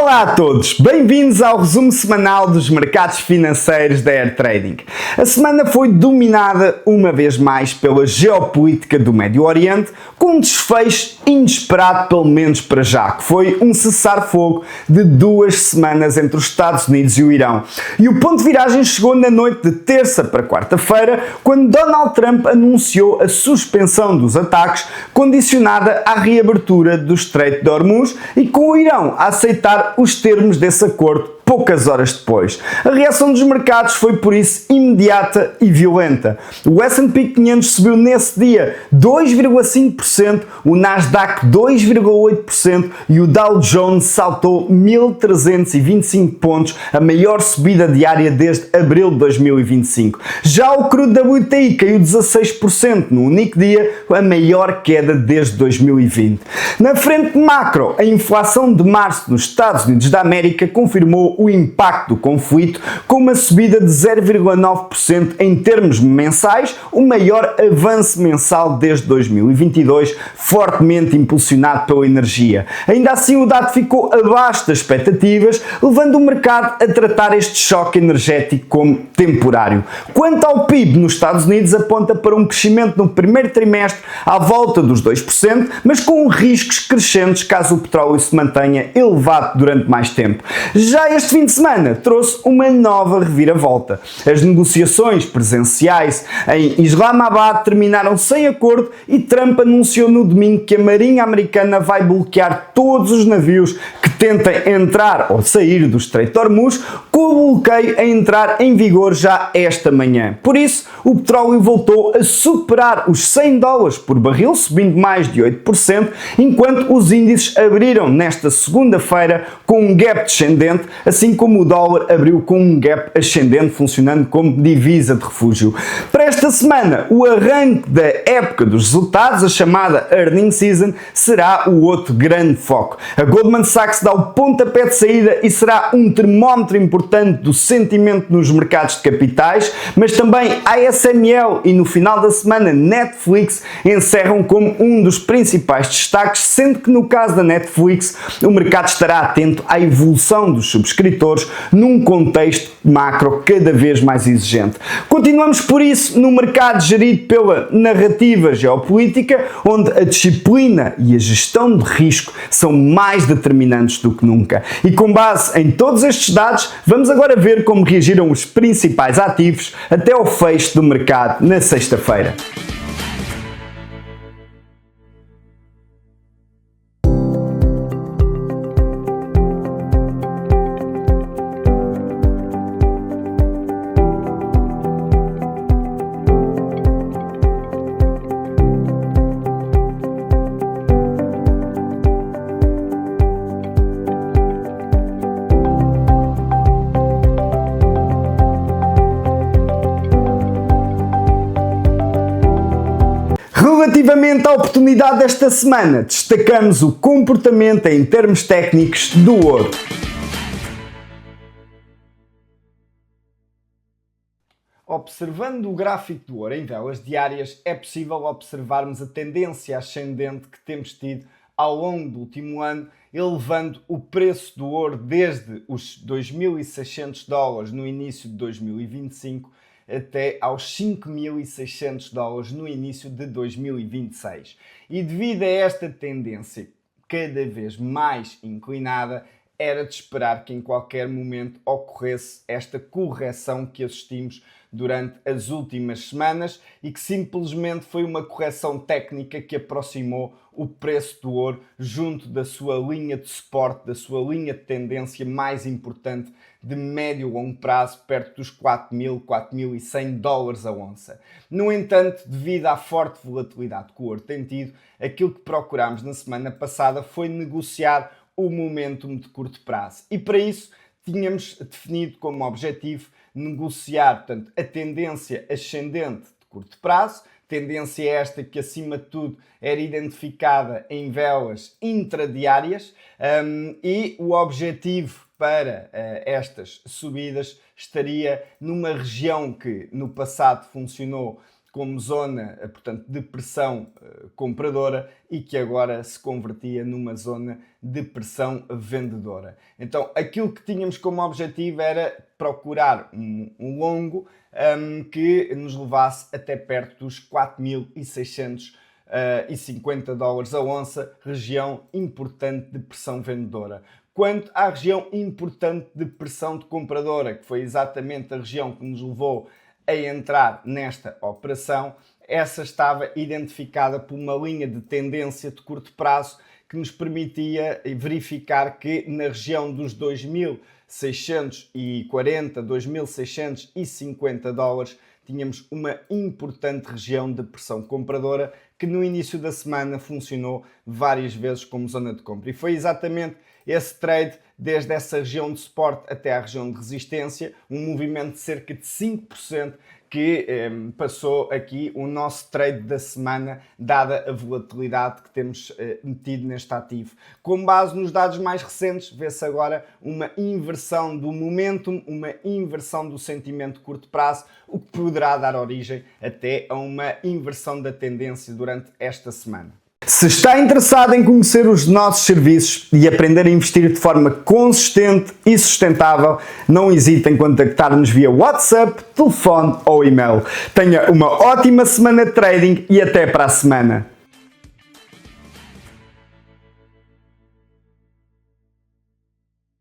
Olá a todos, bem-vindos ao resumo semanal dos mercados financeiros da Air Trading. A semana foi dominada uma vez mais pela geopolítica do Médio Oriente, com um desfecho inesperado, pelo menos para já, que foi um cessar-fogo de 2 semanas entre os Estados Unidos e o Irão. E o ponto de viragem chegou na noite de terça para quarta-feira, quando Donald Trump anunciou a suspensão dos ataques, condicionada à reabertura do Estreito de Hormuz e com o Irão a aceitar os termos desse acordo poucas horas depois. A reação dos mercados foi, por isso, imediata e violenta. O S&P 500 subiu nesse dia 2,5%, o Nasdaq 2,8% e o Dow Jones saltou 1.325 pontos, a maior subida diária desde abril de 2025. Já o crudo WTI caiu 16% no único dia, a maior queda desde 2020. Na frente macro, a inflação de março nos Estados Unidos da América confirmou o impacto do conflito, com uma subida de 0,9% em termos mensais, o maior avanço mensal desde 2022, fortemente impulsionado pela energia. Ainda assim, o dado ficou abaixo das expectativas, levando o mercado a tratar este choque energético como temporário. Quanto ao PIB nos Estados Unidos, aponta para um crescimento no primeiro trimestre à volta dos 2%, mas com riscos crescentes caso o petróleo se mantenha elevado durante mais tempo. Já este fim de semana trouxe uma nova reviravolta. As negociações presenciais em Islamabad terminaram sem acordo e Trump anunciou no domingo que a Marinha Americana vai bloquear todos os navios que tentem entrar ou sair do Estreito de Hormuz, com o bloqueio a entrar em vigor já esta manhã. Por isso, o petróleo voltou a superar os $100 por barril, subindo mais de 8%, enquanto os índices abriram nesta segunda-feira com um gap descendente, assim como o dólar abriu com um gap ascendente, funcionando como divisa de refúgio. Para esta semana, o arranque da época dos resultados, a chamada Earnings Season, será o outro grande foco. A Goldman Sachs dá o pontapé de saída e será um termómetro importante do sentimento nos mercados de capitais, mas também a ASML e no final da semana Netflix encerram como um dos principais destaques, sendo que no caso da Netflix o mercado estará atento à evolução dos subscritores num contexto macro cada vez mais exigente. Continuamos por isso no mercado gerido pela narrativa geopolítica, onde a disciplina e a gestão de risco são mais determinantes do que nunca. E com base em todos estes dados, vamos agora ver como reagiram os principais ativos até ao fecho do mercado na sexta-feira. Relativamente à oportunidade desta semana, destacamos o comportamento em termos técnicos do ouro. Observando o gráfico do ouro em velas diárias, é possível observarmos a tendência ascendente que temos tido ao longo do último ano, elevando o preço do ouro desde os $2.600 no início de 2025 até aos $5.600 no início de 2026. E devido a esta tendência cada vez mais inclinada, era de esperar que em qualquer momento ocorresse esta correção que assistimos durante as últimas semanas e que simplesmente foi uma correção técnica que aproximou o preço do ouro junto da sua linha de suporte, da sua linha de tendência mais importante de médio e longo prazo, perto dos $4.000, $4.100 a onça. No entanto, devido à forte volatilidade que o ouro tem tido, aquilo que procurámos na semana passada foi negociar o momentum de curto prazo. E para isso tínhamos definido como objetivo negociar, portanto, a tendência ascendente de curto prazo, tendência esta que acima de tudo era identificada em velas intradiárias, e o objetivo para estas subidas estaria numa região que no passado funcionou como zona, portanto, de pressão compradora e que agora se convertia numa zona de pressão vendedora. Então, aquilo que tínhamos como objetivo era procurar um longo que nos levasse até perto dos 4.650 dólares a onça, região importante de pressão vendedora. Quanto à região importante de pressão de compradora, que foi exatamente a região que nos levou a entrar nesta operação, essa estava identificada por uma linha de tendência de curto prazo que nos permitia verificar que na região dos 2.640, 2.650 dólares tínhamos uma importante região de pressão compradora que no início da semana funcionou várias vezes como zona de compra. E foi exatamente esse trade, desde essa região de suporte até à região de resistência, um movimento de cerca de 5% que passou aqui o nosso trade da semana, dada a volatilidade que temos metido neste ativo. Com base nos dados mais recentes, vê-se agora uma inversão do momentum, uma inversão do sentimento de curto prazo, o que poderá dar origem até a uma inversão da tendência durante esta semana. Se está interessado em conhecer os nossos serviços e aprender a investir de forma consistente e sustentável, não hesite em contactar-nos via WhatsApp, telefone ou e-mail. Tenha uma ótima semana de trading e até para a semana.